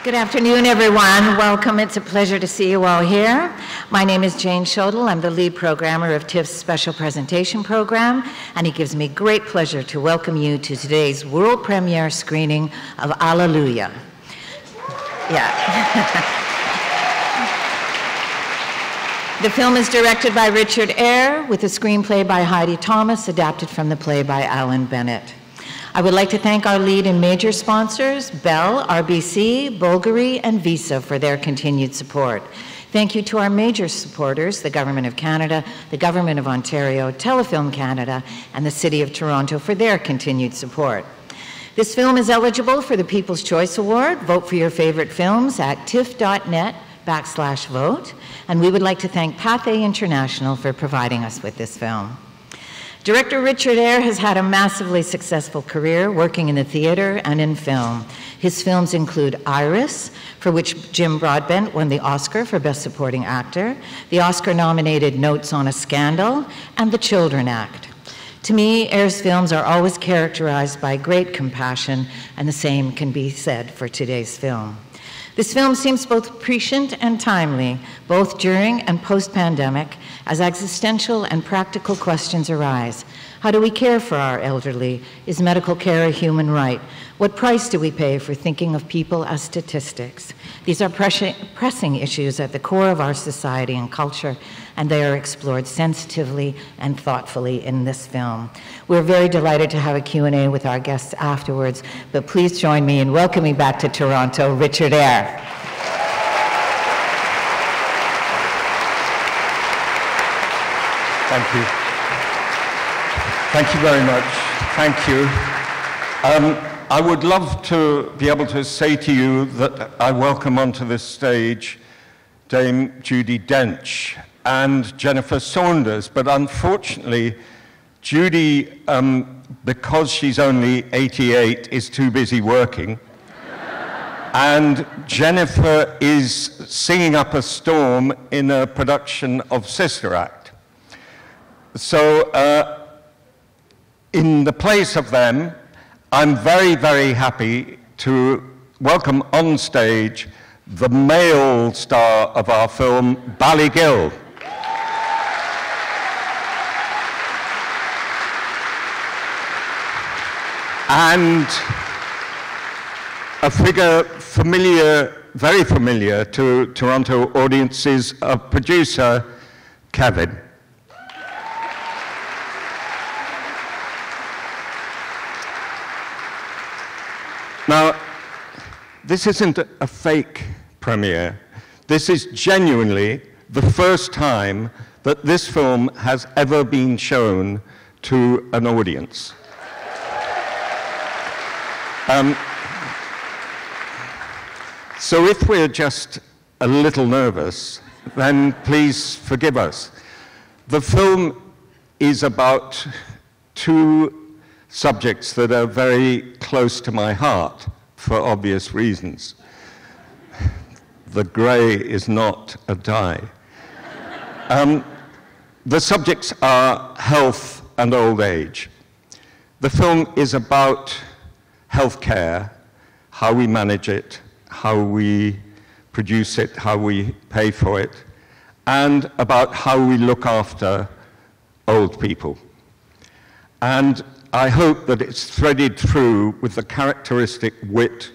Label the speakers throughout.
Speaker 1: Good afternoon, everyone. Welcome. It's a pleasure to see you all here. My name is Jane Shodel. I'm the lead programmer of Tiff's special presentation program, and it gives me great pleasure to welcome you to today's world premiere screening of Allelujah. Yeah. The film is directed by Richard Eyre with a screenplay by Heidi Thomas, adapted from the play by Alan Bennett. I would like to thank our lead and major sponsors, Bell, RBC, Bulgari, and Visa, for their continued support. Thank you to our major supporters, the Government of Canada, the Government of Ontario, Telefilm Canada, and the City of Toronto for their continued support. This film is eligible for the People's Choice Award. Vote for your favorite films at tiff.net/vote. And we would like to thank Pathé International for providing us with this film. Director Richard Eyre has had a massively successful career working in the theater and in film. His films include Iris, for which Jim Broadbent won the Oscar for Best Supporting Actor, the Oscar-nominated Notes on a Scandal, and The Children Act. To me, Eyre's films are always characterized by great compassion, and the same can be said for today's film. This film seems both prescient and timely, both during and post-pandemic, as existential and practical questions arise. How do we care for our elderly? Is medical care a human right? What price do we pay for thinking of people as statistics? These are pressing issues at the core of our society and culture, and they are explored sensitively and thoughtfully in this film. We're very delighted to have a Q&A with our guests afterwards, but please join me in welcoming back to Toronto, Richard Eyre.
Speaker 2: Thank you. Thank you very much. Thank you. I would love to be able to say to you that I welcome onto this stage Dame Judi Dench and Jennifer Saunders, but unfortunately, Judi, because she's only 88, is too busy working. And Jennifer is singing up a storm in a production of Sister Act. So, in the place of them, I'm very, very happy to welcome on stage the male star of our film, Bally Gill. And a figure familiar, very familiar to Toronto audiences, a producer, Kevin. Now, this isn't a fake premiere. This is genuinely the first time that this film has ever been shown to an audience. So if we're just a little nervous, then please forgive us. The film is about two subjects that are very close to my heart for obvious reasons. The grey is not a dye. The subjects are health and old age. The film is about healthcare, how we manage it, how we produce it, how we pay for it, and about how we look after old people. And I hope that it's threaded through with the characteristic wit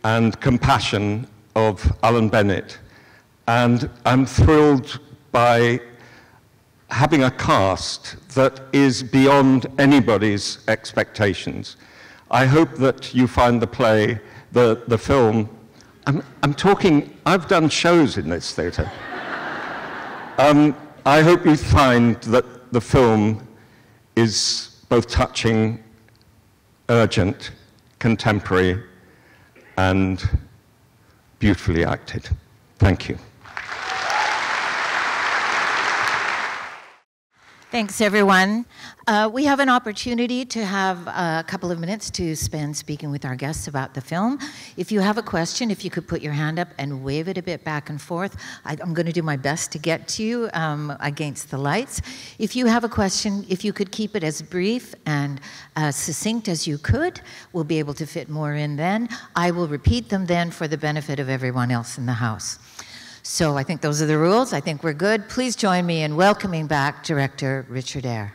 Speaker 2: and compassion of Alan Bennett. And I'm thrilled by having a cast that is beyond anybody's expectations. I hope that you find the play, the film, I've done shows in this theatre. I hope you find that the film is both touching, urgent, contemporary, and beautifully acted. Thank you.
Speaker 1: Thanks, everyone. We have an opportunity to have a couple of minutes to spend speaking with our guests about the film. If you have a question, if you could put your hand up and wave it a bit back and forth. I'm going to do my best to get to you against the lights. If you have a question, if you could keep it as brief and succinct as you could, we'll be able to fit more in then. I will repeat them then for the benefit of everyone else in the house. So I think those are the rules. I think we're good. Please join me in welcoming back Director Richard Eyre.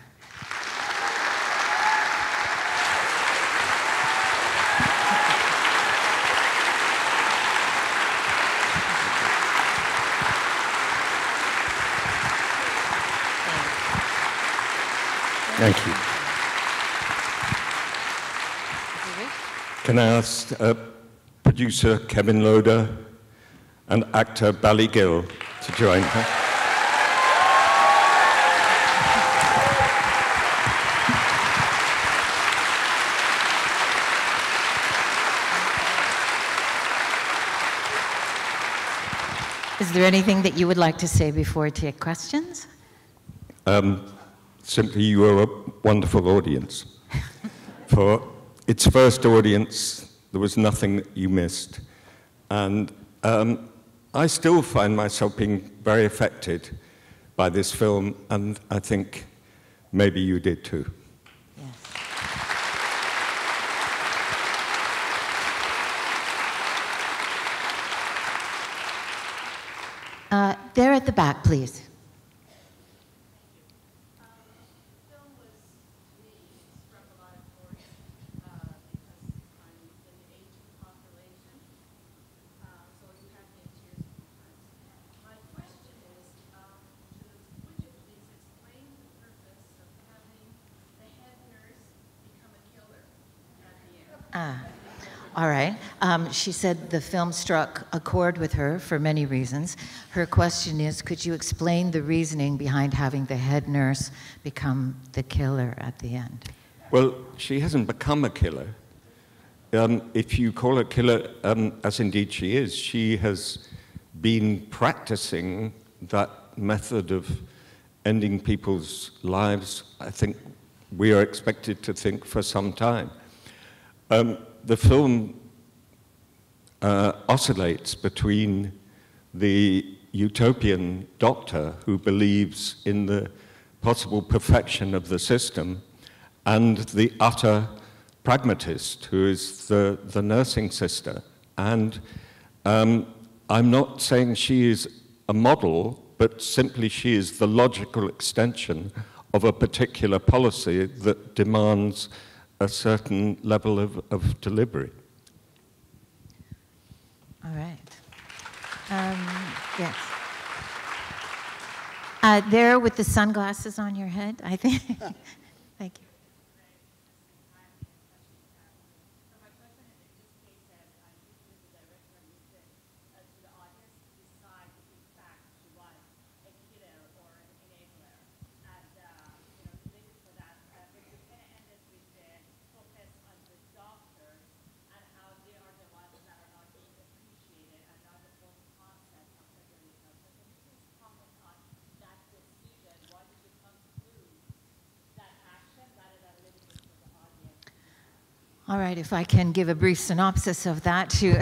Speaker 2: Thank you. Can I ask producer Kevin Loader and actor Bally Gill to join her?
Speaker 1: Is there anything that you would like to say before we take questions?
Speaker 2: Simply, you are a wonderful audience. For its first audience, there was nothing that you missed. And I still find myself being very affected by this film, and I think maybe you did too.
Speaker 1: Yes. There at the back, please. All right. She said the film struck a chord with her for many reasons. Her question is, could you explain the reasoning behind having the head nurse become the killer at the end?
Speaker 2: Well, she hasn't become a killer. If you call her killer, as indeed she has been practicing that method of ending people's lives, I think we are expected to think, for some time. The film oscillates between the utopian doctor who believes in the possible perfection of the system and the utter pragmatist who is the nursing sister. And I'm not saying she is a model, but simply she is the logical extension of a particular policy that demands a certain level of delivery.
Speaker 1: All right. Yes. There with the sunglasses on your head, I think. Thank you. All right, if I can give a brief synopsis of that too.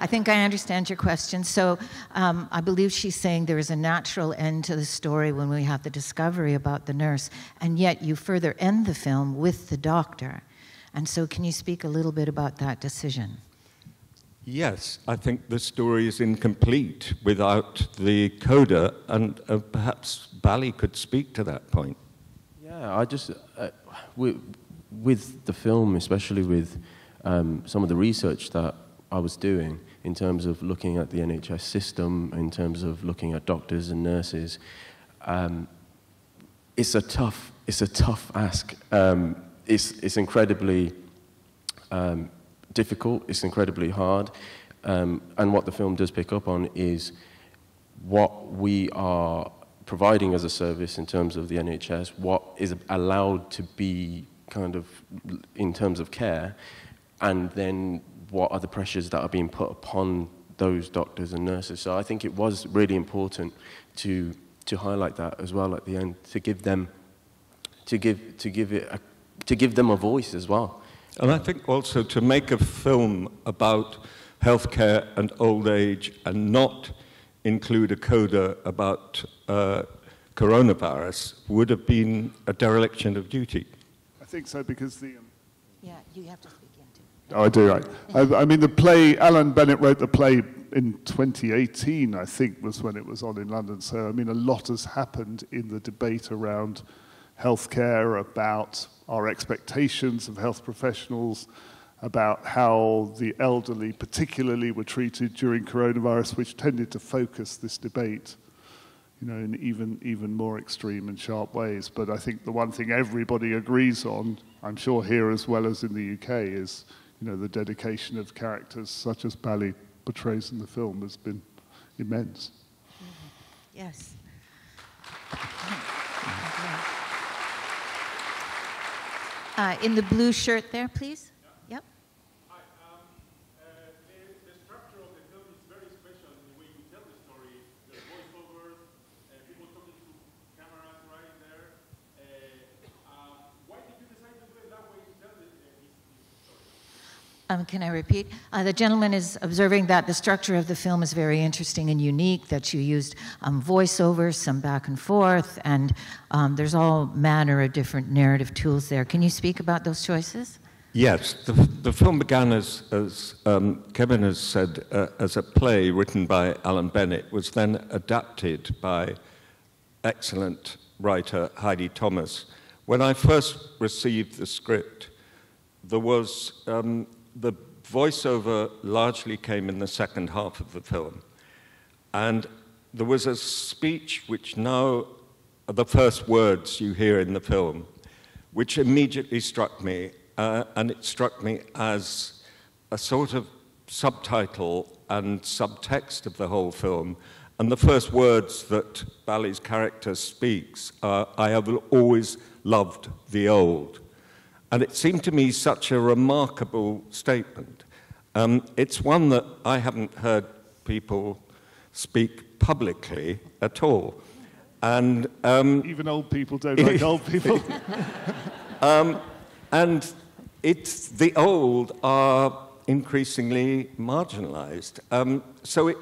Speaker 1: I think I understand your question. So I believe she's saying there is a natural end to the story when we have the discovery about the nurse, and yet you further end the film with the doctor. And so can you speak a little bit about that decision?
Speaker 2: Yes, I think the story is incomplete without the coda, and perhaps Bally could speak to that point.
Speaker 3: Yeah, I just... with the film, especially with some of the research that I was doing in terms of looking at the NHS system, in terms of looking at doctors and nurses, it's a tough ask. It's incredibly difficult. It's incredibly hard. And what the film does pick up on is what we are providing as a service in terms of the NHS, what is allowed to be kind of in terms of care, and then what are the pressures that are being put upon those doctors and nurses. So I think it was really important to highlight that as well at the end, to give them to give them a voice as well.
Speaker 2: And I think also to make a film about healthcare and old age and not include a coda about coronavirus would have been a dereliction of duty.
Speaker 4: I think so, because the...
Speaker 1: Yeah, you have to speak into.
Speaker 4: Oh, I do, right. I mean, the play, Alan Bennett wrote the play in 2018, I think, was when it was on in London. So, I mean, a lot has happened in the debate around healthcare, about our expectations of health professionals, about how the elderly particularly were treated during coronavirus, which tended to focus this debate, you know, in even more extreme and sharp ways. But I think the one thing everybody agrees on, I'm sure here as well as in the UK, is, you know, the dedication of characters such as Bally portrays in the film has been immense.
Speaker 1: Yes. In the blue shirt there, please. Yep.
Speaker 5: Hi. The structure of the film is very special in the way you tell the story. There's voiceovers, people talking to cameras right there. Why did you decide to do it that way to tell this story?
Speaker 1: Can I repeat? The gentleman is observing that the structure of the film is very interesting and unique, that you used voiceovers, some back and forth, and there's all manner of different narrative tools there. Can you speak about those choices?
Speaker 2: Yes, the film began as Kevin has said, as a play written by Alan Bennett, was then adapted by excellent writer Heidi Thomas. When I first received the script, there was the voiceover largely came in the second half of the film. And there was a speech which now are the first words you hear in the film, which immediately struck me, and it struck me as a sort of subtitle and subtext of the whole film. And the first words that Bally's character speaks are, "I have always loved the old." And it seemed to me such a remarkable statement. It's one that I haven't heard people speak publicly at all. And
Speaker 4: even old people don't like old people.
Speaker 2: And it's the old are increasingly marginalized. So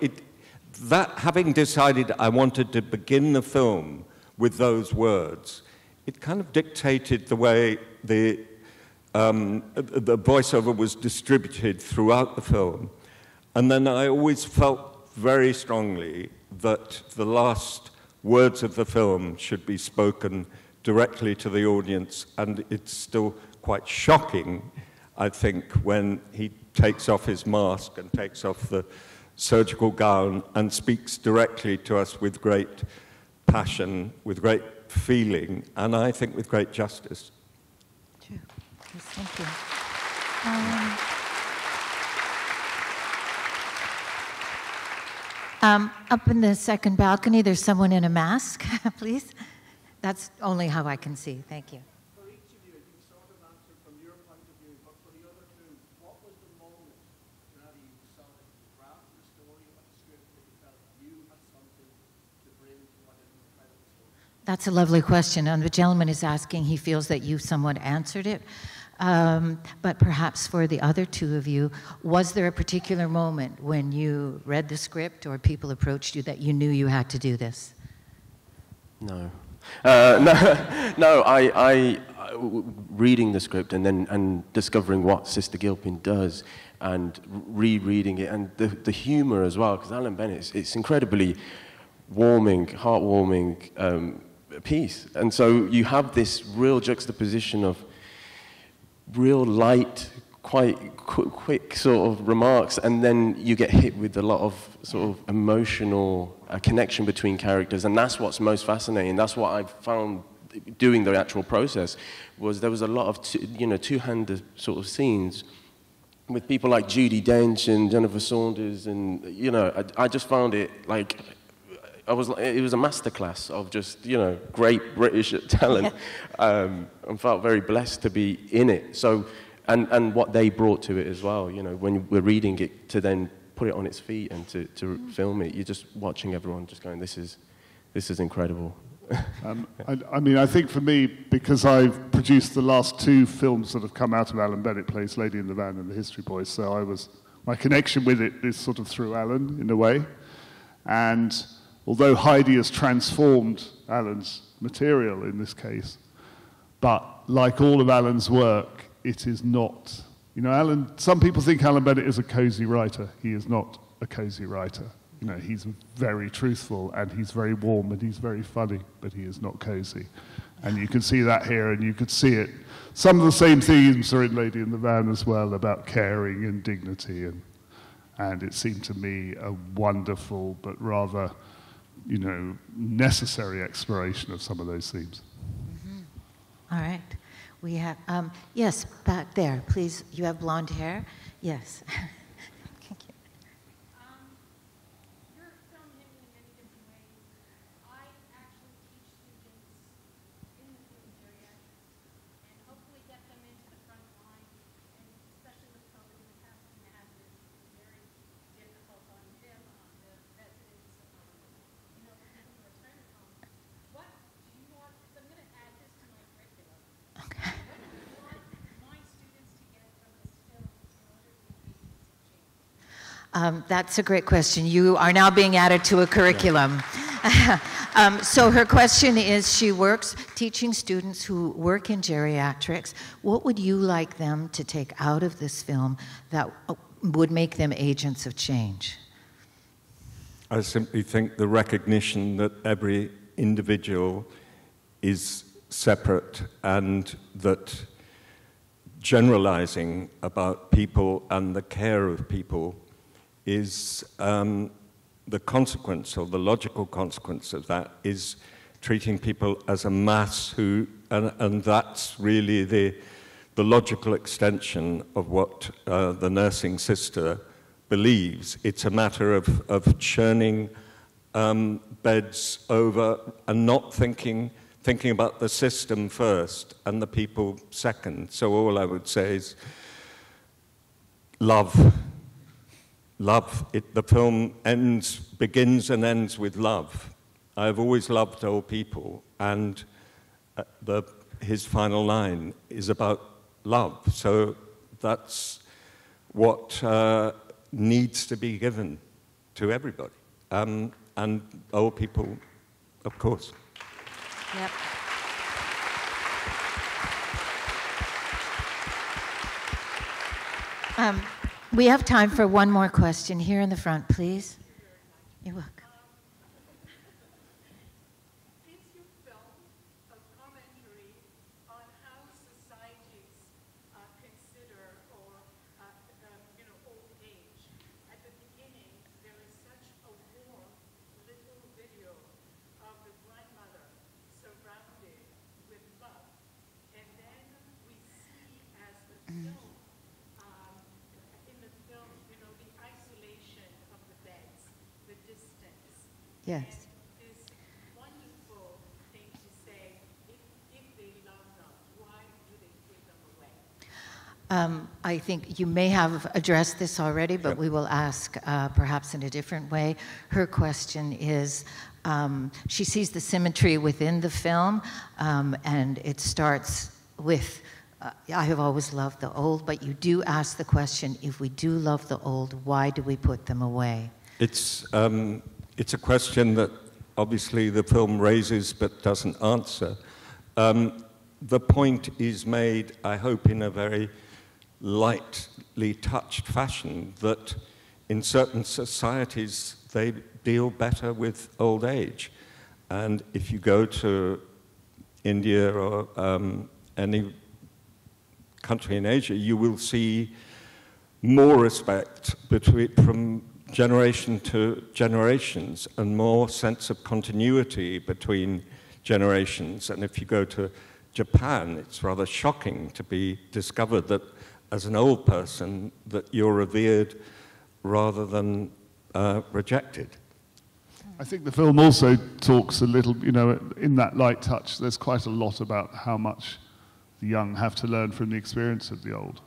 Speaker 2: that having decided I wanted to begin the film with those words, it kind of dictated the way the voiceover was distributed throughout the film. And then I always felt very strongly that the last words of the film should be spoken directly to the audience, and it's still quite shocking, I think, when he takes off his mask and takes off the surgical gown and speaks directly to us with great passion, with great feeling, and I think with great justice.
Speaker 1: True. Yes, thank you. Up in the second balcony, there's someone in a mask, please. That's only how I can see. Thank you.
Speaker 6: For each of you, you sort of answered from your point of view, but for the other two, what was the moment that you decided to grasp the story of the script that you felt you had something to bring to what is an incredible story?
Speaker 1: That's a lovely question. And the gentleman is asking, he feels that you somewhat answered it. But perhaps for the other two of you, was there a particular moment when you read the script or people approached you that you knew you had to do this?
Speaker 3: No. No, I reading the script and discovering what Sister Gilpin does and rereading it, and the humor as well, because Alan Bennett, it's incredibly warming, heartwarming piece. And so you have this real juxtaposition of real light, quite quick sort of remarks, and then you get hit with a lot of sort of emotional connection between characters, and that's what's most fascinating. That's what I found doing the actual process, was there was a lot of two-handed sort of scenes with people like Judi Dench and Jennifer Saunders, and I just found it like it was a masterclass of just great British talent, and felt very blessed to be in it. So, and what they brought to it as well. When we're reading it, to then put it on its feet and to film it, you're just watching everyone just going, this is incredible.
Speaker 4: I mean, I think for me, because I've produced the last 2 films that have come out of Alan Bennett plays Lady in the Van and The History Boys, so my connection with it is sort of through Alan, in a way. And although Heidi has transformed Alan's material in this case, but like all of Alan's work, it is not, you know, some people think Alan Bennett is a cozy writer. He is not a cozy writer. You know, he's very truthful, and he's very warm, and he's very funny, but he is not cozy. And you can see that here, and you could see it. Some of the same themes are in Lady in the Van as well, about caring and dignity, and it seemed to me a wonderful but rather, you know, necessary exploration of some of those themes.
Speaker 1: Mm-hmm. All right. We have, yes, back there, please. You have blonde hair? Yes. That's a great question. You are now being added to a curriculum. So her question is, she works teaching students who work in geriatrics. What would you like them to take out of this film that would make them agents of change?
Speaker 2: I simply think the recognition that every individual is separate, and that generalizing about people and the care of people is the consequence, or the logical consequence of that, is treating people as a mass and that's really the logical extension of what the nursing sister believes. It's a matter of churning beds over and not thinking about the system first and the people second. So all I would say is love. Love. The film begins and ends with love. I've always loved old people, and his final line is about love. So that's what needs to be given to everybody, and old people, of course.
Speaker 1: Yep. We have time for one more question. Here in the front, please. You're welcome.
Speaker 6: Is your film a commentary on how societies consider or, old age? At the beginning, there is such a warm little video of the grandmother surrounded with love. And then we see as the film, the isolation of the beds, the distance.
Speaker 1: Yes.
Speaker 6: And this wonderful thing to say, if they love them, why do they give them away?
Speaker 1: I think you may have addressed this already, but we will ask perhaps in a different way. Her question is, she sees the symmetry within the film, and it starts with, I have always loved the old, but you do ask the question, if we do love the old, why do we put them away?
Speaker 2: It's a question that obviously the film raises but doesn't answer. The point is made, I hope, in a very lightly touched fashion, that in certain societies they deal better with old age. And if you go to India or any country in Asia, you will see more respect from generation to generations and more sense of continuity between generations. And if you go to Japan, it's rather shocking to be discovered that as an old person that you're revered rather than rejected.
Speaker 4: I think the film also talks a little, in that light touch, there's quite a lot about how much the young have to learn from the experience of the old.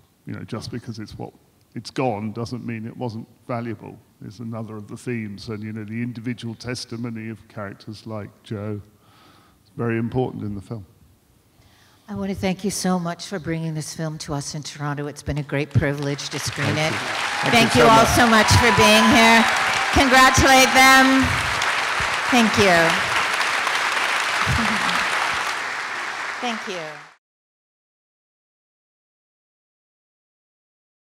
Speaker 4: Just because it's gone doesn't mean it wasn't valuable. Is another of the themes, and the individual testimony of characters like Joe, very important in the film.
Speaker 1: I want to thank you so much for bringing this film to us in Toronto. It's been a great privilege to screen it. Thank you all so much for being here. Congratulate them. Thank you. Thank you.